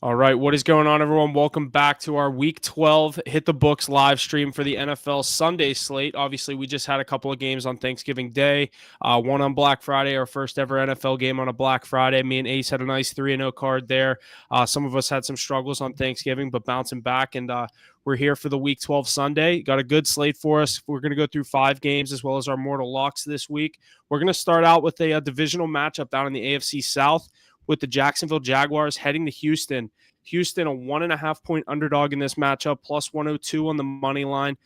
All right, what is going on, everyone? Welcome back to our Week 12 Hit the Books live stream for the NFL Sunday slate. Obviously, we just had a couple of games on Thanksgiving Day, one on Black Friday, our first ever NFL game on a Black Friday. Me and Ace had a nice 3-0 card there. Some of us had some struggles on Thanksgiving, but bouncing back, and we're here for the Week 12 Sunday. Got a good slate for us. We're going to go through 5 games as well as our mortal locks this week. We're going to start out with a divisional matchup down in the AFC South, with the Jacksonville Jaguars heading to Houston. Houston, a 1.5-point underdog in this matchup, plus 102 on the money line.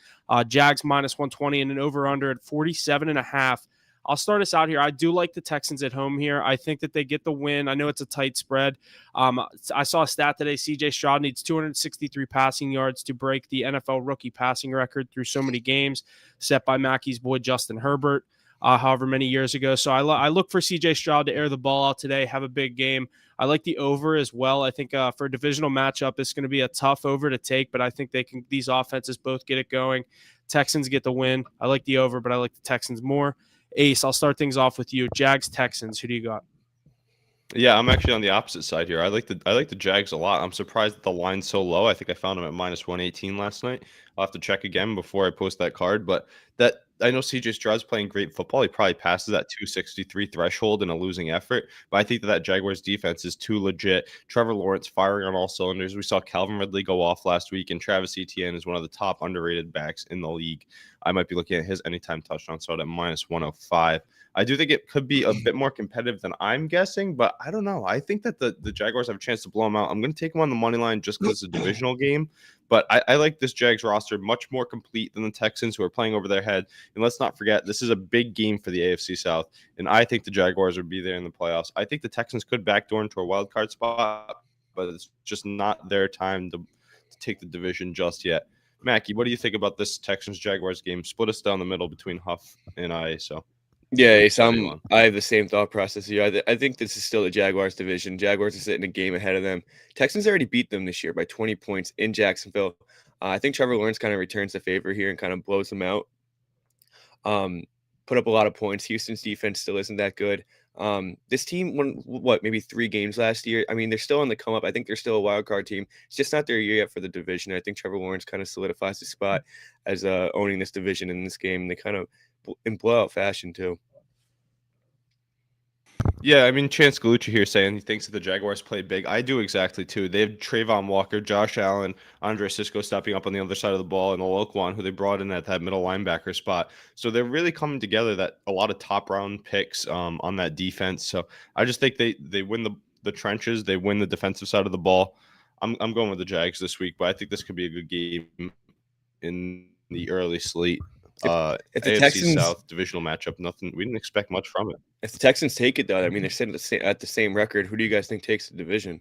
Jags minus 120 and an over-under at 47.5. I'll start us out here. I do like the Texans at home here. I think that they get the win. I know it's a tight spread. I saw a stat today. C.J. Stroud needs 263 passing yards to break the NFL rookie passing record through so many games, set by Mackey's boy Justin Herbert. However many years ago. So I look for C.J. Stroud to air the ball out today, have a big game. I like the over as well. I think for a divisional matchup, it's going to be a tough over to take, but I think these offenses both get it going. Texans get the win. I like the over, but I like the Texans more. Ace, I'll start things off with you. Jags, Texans. Who do you got? Yeah, I'm actually on the opposite side here. I like the Jags a lot. I'm surprised that the line's so low. I think I found them at minus 118 last night. I'll have to check again before I post that card. But that I know CJ Stroud's playing great football. He probably passes that 263 threshold in a losing effort. But I think that Jaguars defense is too legit. Trevor Lawrence firing on all cylinders. We saw Calvin Ridley go off last week, and Travis Etienne is one of the top underrated backs in the league. I might be looking at his anytime touchdown start at minus 105. I do think it could be a bit more competitive than I'm guessing, but I don't know. I think that the Jaguars have a chance to blow them out. I'm going to take them on the money line just because it's a divisional game, but I like this Jags roster much more complete than the Texans, who are playing over their head. And let's not forget, this is a big game for the AFC South, and I think the Jaguars would be there in the playoffs. I think the Texans could backdoor into a wild card spot, but it's just not their time to take the division just yet. Mackie, what do you think about this Texans-Jaguars game? Split us down the middle between Huff and I, so... Yeah, I have the same thought process here. I think this is still the Jaguars division. Jaguars are sitting a game ahead of them. Texans already beat them this year by 20 points in Jacksonville. I think Trevor Lawrence kind of returns the favor here and kind of blows them out. Put up a lot of points. Houston's defense still isn't that good. This team won, maybe 3 games last year. I mean, they're still on the come up. I think they're still a wild card team. It's just not their year yet for the division. I think Trevor Lawrence kind of solidifies his spot as owning this division in this game. They kind of in blowout fashion too. Yeah, I mean, Chance Galucci here saying he thinks that the Jaguars played big. I do exactly too. They have Trayvon Walker, Josh Allen, Andre Sisco stepping up on the other side of the ball, and Olokwon, who they brought in at that middle linebacker spot. So they're really coming together. That a lot of top round picks on that defense. So I just think they win the trenches. They win the defensive side of the ball. I'm going with the Jags this week, but I think this could be a good game in the early slate. If the AFC Texans, South divisional matchup, we didn't expect much from it. If the Texans take it, though, I mean, they're sitting at the same record. Who do you guys think takes the division?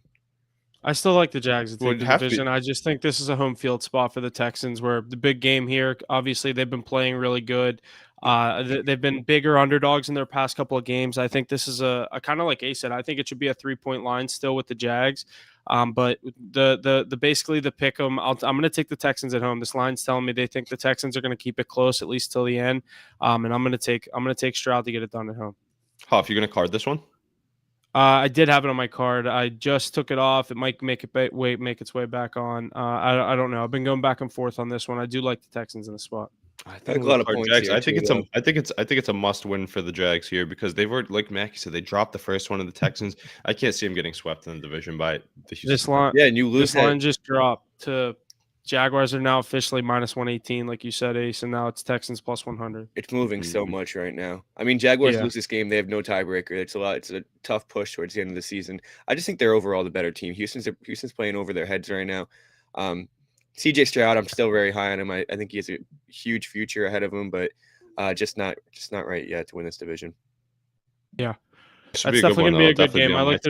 I still like the Jags to take the division. I just think this is a home field spot for the Texans, where the big game here, obviously they've been playing really good. They've been bigger underdogs in their past couple of games. I think this is a kind of like Ace said, I think it should be a 3-point line still with the Jags. But the basically the pick 'em, I'm going to take the Texans at home. This line's telling me they think the Texans are going to keep it close at least till the end. And I'm going to take Stroud to get it done at home. Huff, you're going to card this one? I did have it on my card. I just took it off. It might make its way back on. I don't know. I've been going back and forth on this one. I do like the Texans in the spot. I think a lot of points Jags. I think it's a must win for the Jags here, because they've already, like Mackie said, they dropped the first one of the Texans. I can't see them getting swept in the division by the Houston. This line. Yeah, and you lose. This line just dropped to Jaguars are now officially minus 118, like you said, Ace, and now it's Texans plus 100. It's moving so much right now. I mean, Jaguars lose this game, they have no tiebreaker. It's a tough push towards the end of the season. I just think they're overall the better team. Houston's playing over their heads right now. CJ Stroud, I'm still very high on him. I think he has a huge future ahead of him, but just not right yet to win this division. Yeah, that's definitely going to be a good game. I like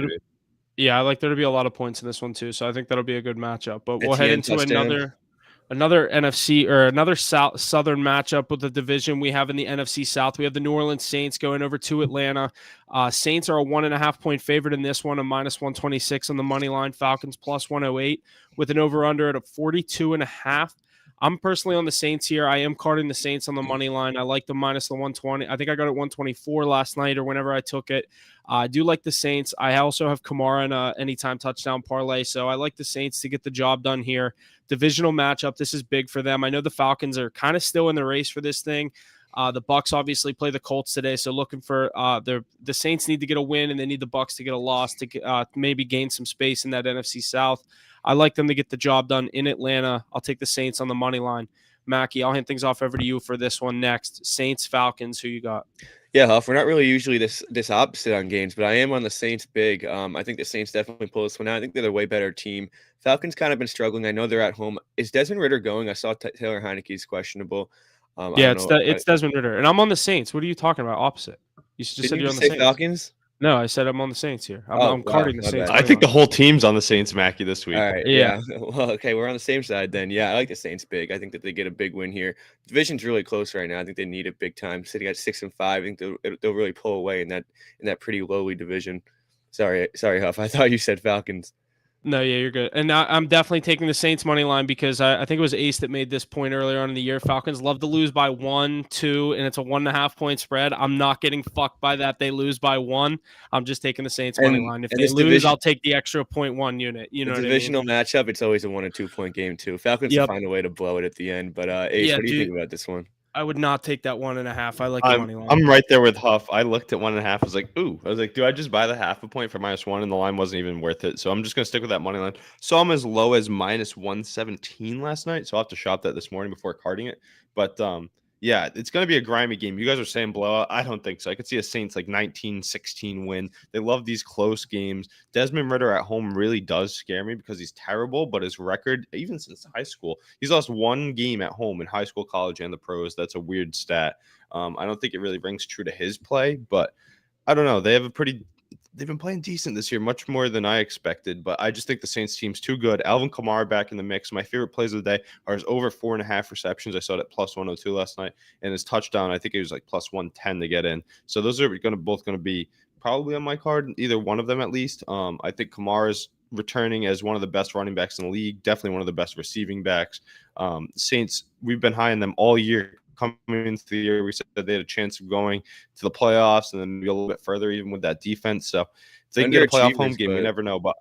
there to be a lot of points in this one too, so I think that'll be a good matchup. But we'll head into another NFC or another southern matchup with the division we have in the NFC South. We have the New Orleans Saints going over to Atlanta. Saints are a 1.5-point favorite in this one, a minus 126 on the money line. Falcons plus 108 with an over-under at a 42.5. I'm personally on the Saints here. I am carding the Saints on the money line. I like the minus the 120. I think I got it 124 last night or whenever I took it. I do like the Saints. I also have Kamara in a anytime touchdown parlay, so I like the Saints to get the job done here. Divisional matchup. This is big for them. I know the Falcons are kind of still in the race for this thing. The Bucks obviously play the Colts today, so looking for the Saints need to get a win, and they need the Bucks to get a loss to maybe gain some space in that NFC South. I like them to get the job done in Atlanta. I'll take the Saints on the money line. Mackie, I'll hand things off over to you for this one next. Saints, Falcons, who you got? Yeah, Huff, we're not really usually this opposite on games, but I am on the Saints big. I think the Saints definitely pull this one out. I think they're a way better team. Falcons kind of been struggling. I know they're at home. Is Desmond Ritter going? I saw Taylor Heineke's questionable. I Yeah, don't know. it's Desmond Ritter, and I'm on the Saints. What are you talking about? Opposite. You just said Didn't you're you on the say Saints. Falcons? No, I said I'm on the Saints here. I'm Wow, carding the my Saints. bad. I think the whole team's on the Saints, Mackie, this week. All right, Yeah. Well, okay, we're on the same side then. Yeah, I like the Saints big. I think that they get a big win here. Division's really close right now. I think they need it big time. Sitting at 6-5, I think they'll really pull away in that pretty lowly division. Sorry, Huff. I thought you said Falcons. No, yeah, you're good. And I'm definitely taking the Saints money line because I think it was Ace that made this point earlier on in the year. Falcons love to lose by 1, 2, and it's a 1.5 point spread. I'm not getting fucked by that. They lose by 1. I'm just taking the Saints money line. If they lose, I'll take the extra 0.1 unit. You know what I mean? Divisional matchup, it's always a 1 or 2 point game too. Falcons will find a way to blow it at the end. But Ace, what do you think about this one? I would not take that 1.5. I like the money line. I'm right there with Huff. I looked at 1.5. I was like, ooh. I was like, do I just buy the half a point for -1? And the line wasn't even worth it. So I'm just gonna stick with that money line. Saw them as low as -117 last night. So I'll have to shop that this morning before carding it. But yeah, it's going to be a grimy game. You guys are saying blowout. I don't think so. I could see a Saints like 19-16 win. They love these close games. Desmond Ritter at home really does scare me because he's terrible, but his record, even since high school, he's lost 1 game at home in high school, college, and the pros. That's a weird stat. I don't think it really rings true to his play, but I don't know. They've been playing decent this year, much more than I expected, but I just think the Saints team's too good. Alvin Kamara back in the mix. My favorite plays of the day are his over 4.5 receptions. I saw it at +102 last night, and his touchdown, I think it was like +110 to get in. So those are both going to be probably on my card, either one of them at least. I think Kamara's returning as one of the best running backs in the league, definitely one of the best receiving backs. Saints, we've been high on them all year. Coming into the year, we said that they had a chance of going to the playoffs and then maybe a little bit further, even with that defense. So if they can get a playoff home game, we never know. But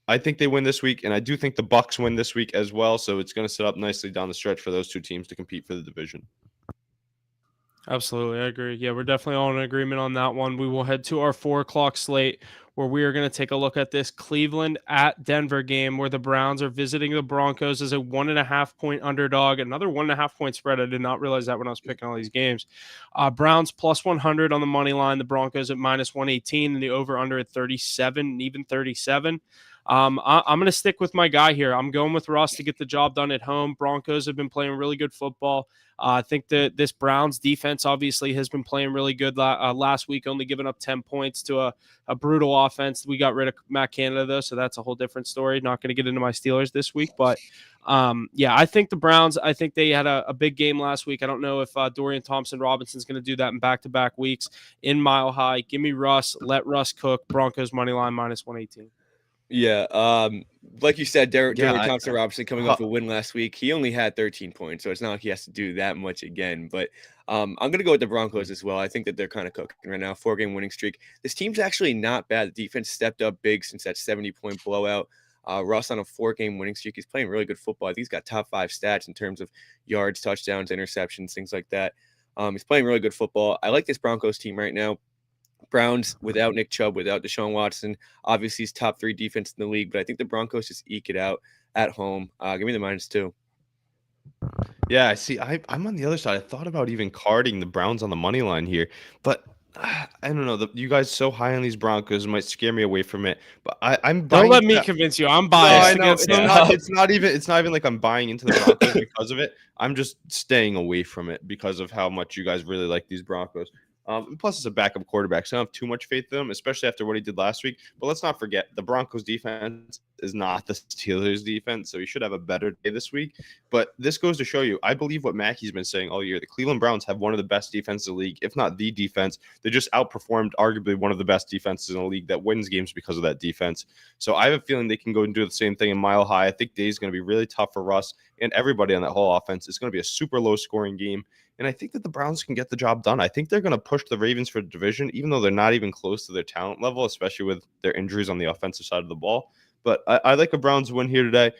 I think they win this week, and I do think the Bucks win this week as well. So it's going to set up nicely down the stretch for those two teams to compete for the division. Absolutely, I agree. Yeah, we're definitely all in agreement on that one. We will head to our 4:00 slate where we are going to take a look at this Cleveland at Denver game where the Browns are visiting the Broncos as a 1.5 point underdog. Another 1.5 point spread. I did not realize that when I was picking all these games. Browns +100 on the money line. The Broncos at -118 and the over-under at 37 and even 37. I'm going to stick with my guy here. I'm going with Russ to get the job done at home. Broncos have been playing really good football. I think that this Browns defense obviously has been playing really good last week, only giving up 10 points to a brutal offense. We got rid of Matt Canada, though, so that's a whole different story. Not going to get into my Steelers this week. But, yeah, I think the Browns, I think they had a big game last week. I don't know if Dorian Thompson-Robinson's going to do that in back-to-back weeks in Mile High. Give me Russ. Let Russ cook. Broncos money line -118. Yeah, like you said, Dorian Thompson-Robinson coming off a win last week. He only had 13 points, so it's not like he has to do that much again. But I'm going to go with the Broncos as well. I think that they're kind of cooking right now. 4-game winning streak. This team's actually not bad. The defense stepped up big since that 70-point blowout. Russ on a 4-game winning streak. He's playing really good football. I think he's got top 5 stats in terms of yards, touchdowns, interceptions, things like that. He's playing really good football. I like this Broncos team right now. Browns without Nick Chubb, without Deshaun Watson. Obviously, he's top 3 defense in the league, but I think the Broncos just eke it out at home. Give me the -2. Yeah, I see. I'm on the other side. I thought about even carding the Browns on the money line here, but I don't know. You guys so high on these Broncos might scare me away from it. But I'm buying. Don't let me convince you. I'm biased against them. It's not even like I'm buying into the Broncos because of it. I'm just staying away from it because of how much you guys really like these Broncos. Plus, it's a backup quarterback, so I don't have too much faith in him, especially after what he did last week. But let's not forget, the Broncos defense is not the Steelers defense, so he should have a better day this week. But this goes to show you, I believe what Mackey's been saying all year. The Cleveland Browns have one of the best defenses in the league, if not the defense. They just outperformed arguably one of the best defenses in the league that wins games because of that defense. So I have a feeling they can go and do the same thing in Mile High. I think Day's going to be really tough for Russ and everybody on that whole offense. It's going to be a super low scoring game. And I think that the Browns can get the job done. I think they're going to push the Ravens for the division, even though they're not even close to their talent level, especially with their injuries on the offensive side of the ball. But I like a Browns win here today.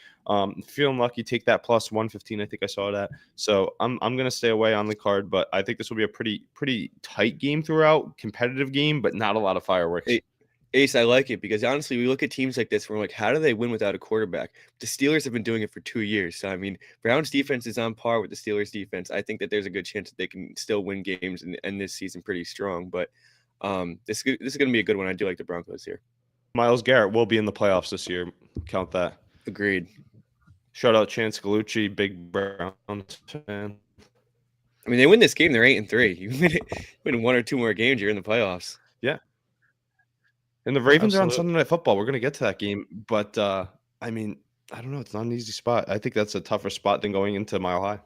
Feeling lucky, take that plus 115. I think I saw that. So I'm going to stay away on the card, but I think this will be a pretty tight game throughout, competitive game, but not a lot of fireworks. Ace, I like it because honestly, we look at teams like this, we're like, how do they win without a quarterback? The Steelers have been doing it for 2 years. So, I mean, Browns defense is on par with the Steelers defense. I think that there's a good chance that they can still win games and end this season pretty strong. But this is going to be a good one. I do like the Broncos here. Myles Garrett will be in the playoffs this year. Count that. Agreed. Shout out Chance Galucci, big Browns fan. I mean, they win this game, they're 8-3. You win 1 or 2 more games, you're in the playoffs. Yeah. And the Ravens are on Sunday Night Football. We're going to get to that game. But, I mean, I don't know. It's not an easy spot. I think that's a tougher spot than going into Mile High.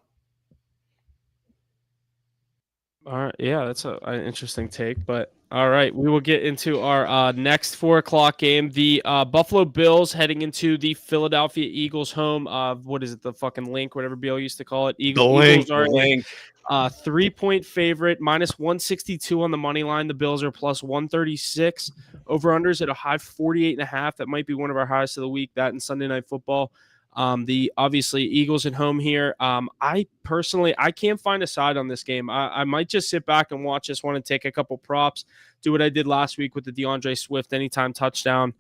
All right. Yeah, that's an interesting take. But, all right, we will get into our next 4 o'clock game. The Buffalo Bills heading into the Philadelphia Eagles home. What is it? The fucking link, whatever Bill used to call it. Eagles are link. 3-point favorite, minus 162 on the money line. The Bills are plus 136. Over-unders at a high 48.5. That might be one of our highest of the week, that and Sunday Night Football. The obviously Eagles at home here. I personally can't find a side on this game. I might just sit back and watch this one and take a couple props, do what I did last week with the DeAndre Swift anytime touchdown,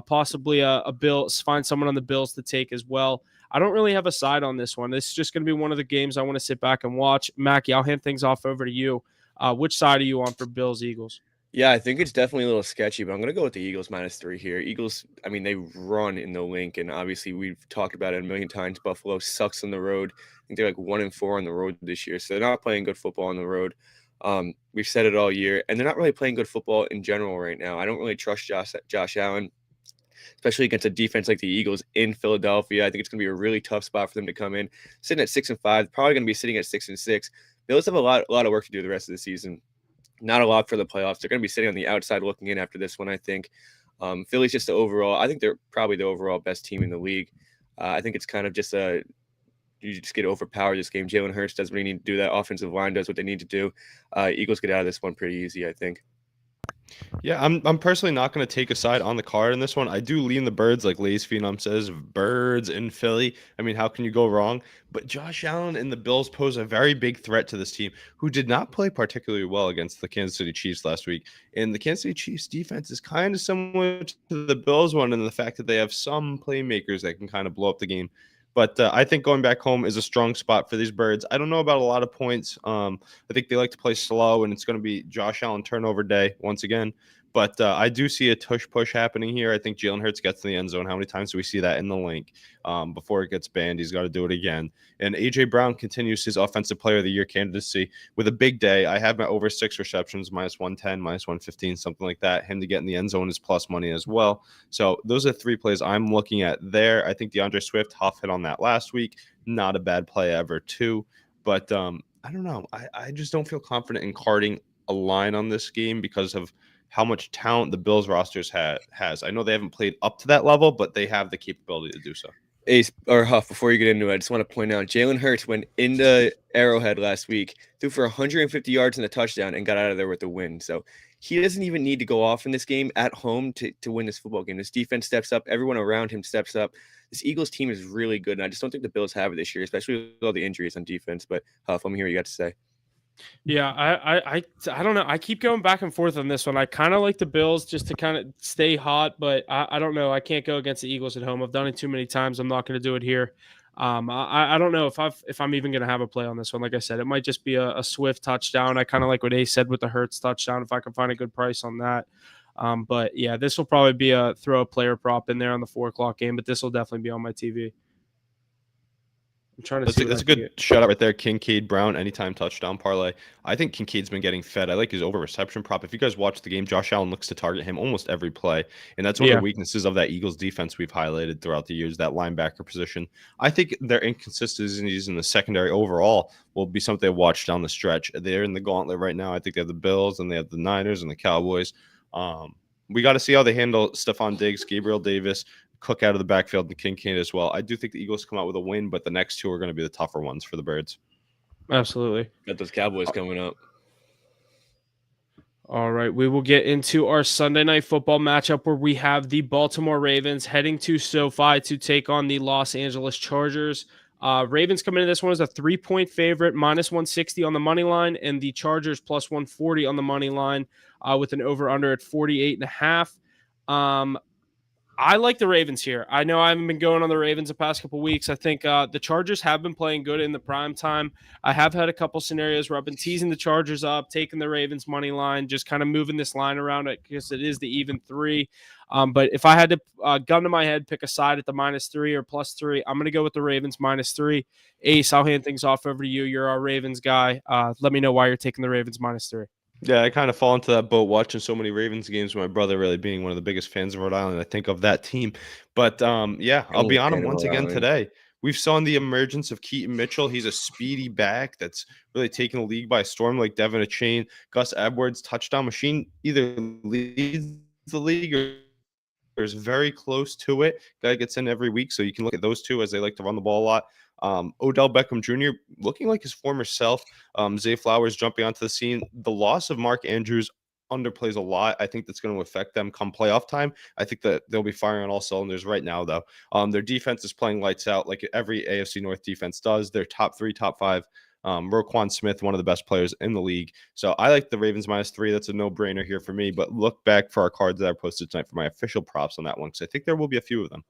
possibly a Bills, find someone on the Bills to take as well. I don't really have a side on this one. This is just going to be one of the games I want to sit back and watch. Mackie, I'll hand things off over to you. Which side are you on for Bills Eagles? Yeah, I think it's definitely a little sketchy, but I'm going to go with the Eagles -3 here. Eagles, I mean, they run in the link, and obviously we've talked about it a million times. Buffalo sucks on the road. I think they're like 1-4 on the road this year, so they're not playing good football on the road. We've said it all year, and they're not really playing good football in general right now. I don't really trust Josh Allen, especially against a defense like the Eagles in Philadelphia. I think it's going to be a really tough spot for them to come in. Sitting at 6-5, probably going to be sitting at 6-6. Bills have a lot of work to do the rest of the season. Not a lot for the playoffs. They're going to be sitting on the outside looking in after this one, I think. Philly's just the overall. I think they're probably the overall best team in the league. I think it's kind of just you just get overpowered this game. Jalen Hurts does what he needs to do. That offensive line does what they need to do. Eagles get out of this one pretty easy, I think. Yeah, I'm personally not going to take a side on the card in this one. I do lean the birds, like Lays Phenom says, birds in Philly. I mean, how can you go wrong? But Josh Allen and the Bills pose a very big threat to this team, who did not play particularly well against the Kansas City Chiefs last week. And the Kansas City Chiefs defense is kind of similar to the Bills one in the fact that they have some playmakers that can kind of blow up the game. But I think going back home is a strong spot for these birds. I don't know about a lot of points. I think they like to play slow, and it's going to be Josh Allen turnover day once again. But I do see a tush-push happening here. I think Jalen Hurts gets in the end zone. How many times do we see that in the link? Before it gets banned, he's got to do it again. And A.J. Brown continues his Offensive Player of the Year candidacy with a big day. I have my over 6 receptions, -110, -115, something like that. Him to get in the end zone is plus money as well. So those are 3 plays I'm looking at there. I think DeAndre Swift, Huff hit on that last week. Not a bad play ever, too. But I don't know. I just don't feel confident in carding a line on this game because of how much talent the Bills rosters has. I know they haven't played up to that level, but they have the capability to do so. Ace or Huff, before you get into it, I just want to point out Jalen Hurts went into Arrowhead last week, threw for 150 yards in the touchdown, and got out of there with the win. So he doesn't even need to go off in this game at home to win this football game. This defense steps up. Everyone around him steps up. This Eagles team is really good, and I just don't think the Bills have it this year, especially with all the injuries on defense. But Huff, let me hear what you got to say. Yeah, I don't know. I keep going back and forth on this one. I kind of like the Bills just to kind of stay hot, but I don't know. I can't go against the Eagles at home. I've done it too many times. I'm not going to do it here. I don't know if I'm even going to have a play on this one. Like I said, it might just be a Swift touchdown. I kind of like what Ace said with the Hurts touchdown. If I can find a good price on that. But yeah, this will probably be throw a player prop in there on the 4 o'clock game, but this will definitely be on my TV. I'm trying to see. That's a good shout out right there. Kincaid Brown, anytime touchdown parlay. I think Kincaid's been getting fed. I like his over reception prop. If you guys watch the game, Josh Allen looks to target him almost every play. And that's one of the weaknesses of that Eagles defense we've highlighted throughout the years, that linebacker position. I think their inconsistencies in the secondary overall will be something to watch down the stretch. They're in the gauntlet right now. I think they have the Bills and they have the Niners and the Cowboys. We got to see how they handle Stephon Diggs, Gabriel Davis, Cook out of the backfield, and Kincaid as well. I do think the Eagles come out with a win, but the next two are going to be the tougher ones for the Birds. Absolutely. Got those Cowboys coming up. All right, we will get into our Sunday night football matchup where we have the Baltimore Ravens heading to SoFi to take on the Los Angeles Chargers. Ravens come into this one as a 3-point favorite, minus 160 on the money line, and the Chargers plus 140 on the money line with an over-under at 48.5. I like the Ravens here. I know I haven't been going on the Ravens the past couple weeks. I think the Chargers have been playing good in the prime time. I have had a couple scenarios where I've been teasing the Chargers up, taking the Ravens money line, just kind of moving this line around because it is the even 3. But if I had to gun to my head, pick a side at the -3 or +3, I'm going to go with the Ravens -3. Ace, I'll hand things off over to you. You're our Ravens guy. Let me know why you're taking the Ravens -3. Yeah, I kind of fall into that boat watching so many Ravens games. My brother really being one of the biggest fans of Rhode Island. I think of that team. But yeah, I'll be on him once again today. We've seen the emergence of Keaton Mitchell. He's a speedy back that's really taken the league by storm, like Devin Achane. Gus Edwards, touchdown machine, either leads the league or is very close to it. Guy gets in every week, so you can look at those two as they like to run the ball a lot. Odell Beckham Jr. looking like his former self. Zay Flowers jumping onto the scene. The loss of Mark Andrews underplays a lot. I think that's going to affect them come playoff time. I think that they'll be firing on all cylinders right now, though. Their defense is playing lights out like every AFC North defense does. They're top 3, top 5. Roquan Smith, one of the best players in the league. So I like the Ravens -3. That's a no-brainer here for me. But look back for our cards that I posted tonight for my official props on that one, because I think there will be a few of them.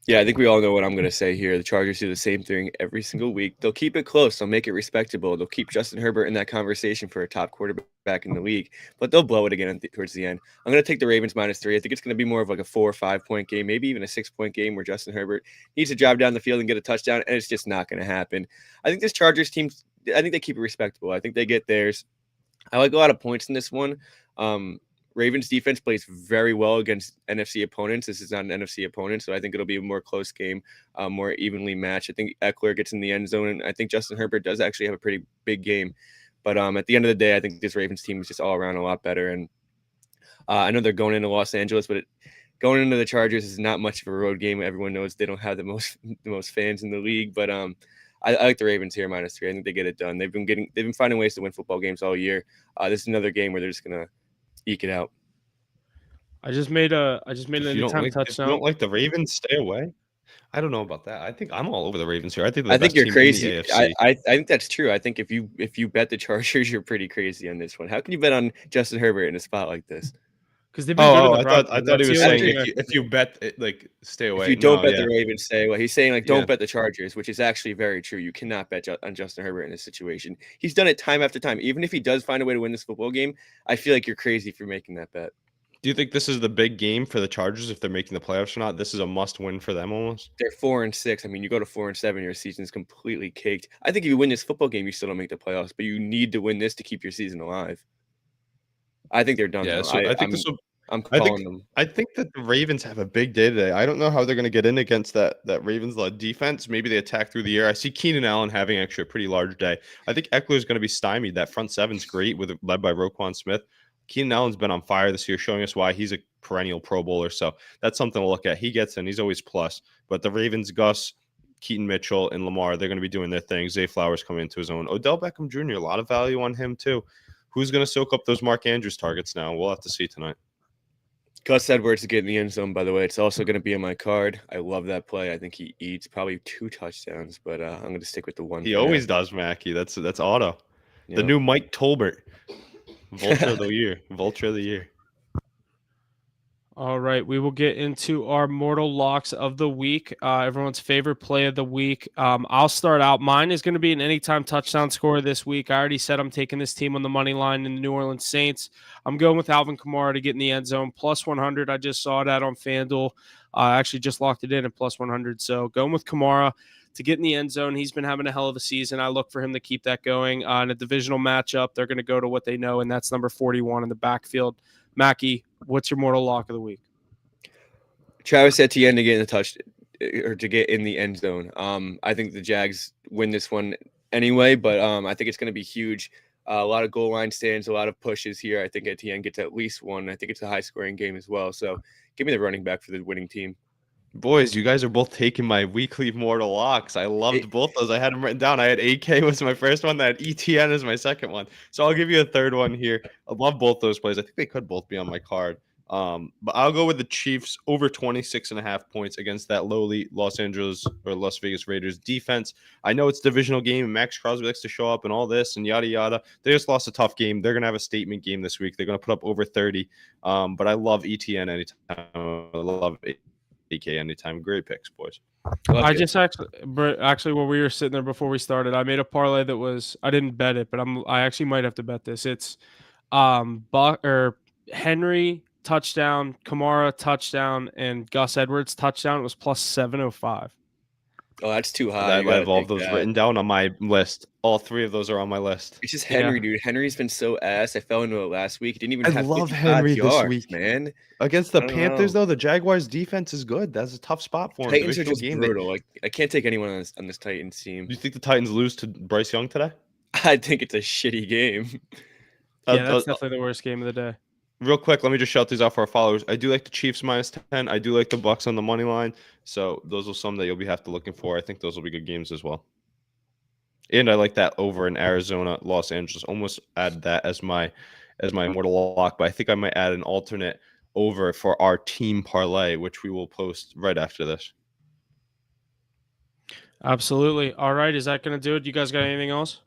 Yeah, I think we all know what I'm going to say here. The Chargers do the same thing every single week. They'll keep it close. They'll make it respectable. They'll keep Justin Herbert in that conversation for a top quarterback in the league, but they'll blow it again towards the end. I'm going to take the Ravens -3. I think it's going to be more of like a 4 or 5 point game, maybe even a 6-point game where Justin Herbert needs to drive down the field and get a touchdown, and it's just not going to happen. I think this Chargers team, I think they keep it respectable. I think they get theirs. I like a lot of points in this one. Ravens defense plays very well against NFC opponents. This is not an NFC opponent, so I think it'll be a more close game, more evenly matched. I think Eckler gets in the end zone, and I think Justin Herbert does actually have a pretty big game. But at the end of the day, I think this Ravens team is just all around a lot better. And I know they're going into Los Angeles, but going into the Chargers is not much of a road game. Everyone knows they don't have the most fans in the league, but I like the Ravens here -3. I think they get it done. They've been finding ways to win football games all year. This is another game where they're just gonna eke it out. I just made an anytime touchdown. If you don't like the Ravens, stay away. I don't know about that. I think I'm all over the Ravens here. I think you're crazy. I think that's true. I think if you bet the Chargers, you're pretty crazy on this one. How can you bet on Justin Herbert in a spot like this? Because they've been good. I thought he was saying if you bet it, like stay away. If you don't bet the Ravens, stay away. He's saying don't bet the Chargers, which is actually very true. You cannot bet on Justin Herbert in this situation. He's done it time after time. Even if he does find a way to win this football game, I feel like you're crazy for making that bet. Do you think this is the big game for the Chargers if they're making the playoffs or not? This is a must-win for them almost. They're 4-6. I mean, you go to 4-7, your season's completely caked. I think if you win this football game, you still don't make the playoffs, but you need to win this to keep your season alive. I think they're done. Yeah, so I think I'm calling them. I think that the Ravens have a big day today. I don't know how they're going to get in against that Ravens-led defense. Maybe they attack through the air. I see Keenan Allen having actually a pretty large day. I think Eckler is going to be stymied. That front seven's great, led by Roquan Smith. Keenan Allen's been on fire this year, showing us why he's a perennial Pro Bowler. So that's something to look at. He gets in. He's always plus. But the Ravens, Gus, Keaton Mitchell, and Lamar, they're going to be doing their thing. Zay Flowers coming into his own. Odell Beckham Jr., a lot of value on him too. Who's going to soak up those Mark Andrews targets now? We'll have to see tonight. Gus Edwards to get in the end zone, by the way. It's also going to be on my card. I love that play. I think he eats probably 2 touchdowns, but I'm going to stick with the one. He always does, Mackie. That's auto. Yep. The new Mike Tolbert. Vulture of the year. Vulture of the year. All right, we will get into our mortal locks of the week. Everyone's favorite play of the week. I'll start out. Mine is going to be an anytime touchdown scorer this week. I already said I'm taking this team on the money line in the New Orleans Saints. I'm going with Alvin Kamara to get in the end zone. Plus 100. I just saw that on FanDuel. I actually just locked it in at plus 100. So going with Kamara. to get in the end zone. He's been having a hell of a season. I look for him to keep that going. In a divisional matchup, they're going to go to what they know, and that's number 41 in the backfield. Mackie, what's your mortal lock of the week? Travis Etienne to get in the touch or to get in the end zone. I think the Jags win this one anyway, but I think it's going to be huge. A lot of goal line stands, a lot of pushes here. I think Etienne gets at least one. I think it's a high-scoring game as well. So give me the running back for the winning team. Boys, you guys are both taking my weekly mortal locks. I loved both those. I had them written down. I had AK was my first one. I had ETN as my second one. So I'll give you a third one here. I love both those plays. I think they could both be on my card. But I'll go with the Chiefs over 26.5 points against that lowly Los Vegas Raiders defense. I know it's a divisional game and Max Crosby likes to show up and all this and yada yada. They just lost a tough game. They're gonna have a statement game this week. They're gonna put up over 30. But I love ETN anytime. I love AK anytime. Great picks, boys. I just actually when we were sitting there before we started, I made a parlay that was I didn't bet it, but I actually might have to bet this. It's Henry touchdown, Kamara touchdown, and Gus Edwards touchdown. It was plus 705. Oh, that's too high. I have all those written down on my list. All three of those are on my list. It's just Henry, dude. Henry's been so ass. I fell into it last week. He didn't even have love Henry yards, this week, man. Against the Panthers, though, the Jaguars' defense is good. That's a tough spot for him. Titans are just brutal. Like I can't take anyone on this Titans team. Do you think the Titans lose to Bryce Young today? I think it's a shitty game. Yeah, that's definitely the worst game of the day. Real quick, let me just shout these out for our followers. I do like the Chiefs minus 10. I do like the Bucks on the money line. So those are some that you'll have to looking for. I think those will be good games as well. And I like that over in Arizona, Los Angeles. Almost add that as my mortal lock, but I think I might add an alternate over for our team parlay, which we will post right after this. Absolutely. All right, is that going to do it? You guys got anything else?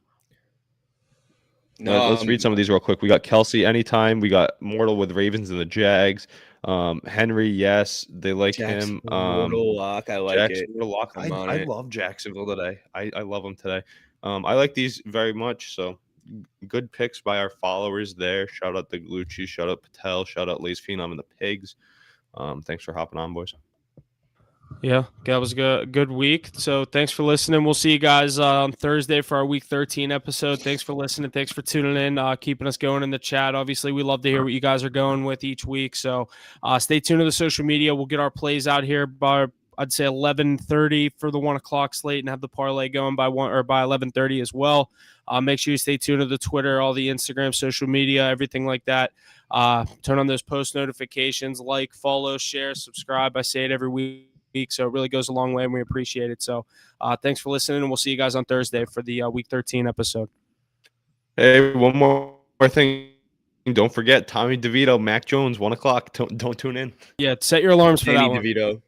No, let's read some of these real quick. We got Kelsey anytime. We got Mortal with Ravens and the Jags. Henry, yes, they like him. Mortal lock, I like it. Mortal lock. I love Jacksonville today. I love them today. I like these very much. So good picks by our followers there. Shout out the Glucci, shout out Patel, shout out Lace Phenom and the Pigs. Thanks for hopping on, boys. Yeah, that was a good week. So thanks for listening. We'll see you guys on Thursday for our Week 13 episode. Thanks for listening. Thanks for tuning in, keeping us going in the chat. Obviously, we love to hear what you guys are going with each week. So stay tuned to the social media. We'll get our plays out here by, I'd say, 11:30 for the 1 o'clock slate and have the parlay going by 11:30 as well. Make sure you stay tuned to the Twitter, all the Instagram, social media, everything like that. Turn on those post notifications, like, follow, share, subscribe. I say it every week. So it really goes a long way and we appreciate it. So thanks for listening and we'll see you guys on Thursday for the Week 13 episode. Hey, one more thing. Don't forget Tommy DeVito, Mac Jones, 1 o'clock. Don't tune in. Yeah, set your alarms for that one.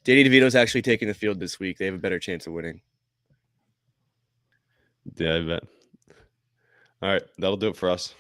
Danny DeVito's actually taking the field this week. They have a better chance of winning. Yeah, I bet. All right, that'll do it for us.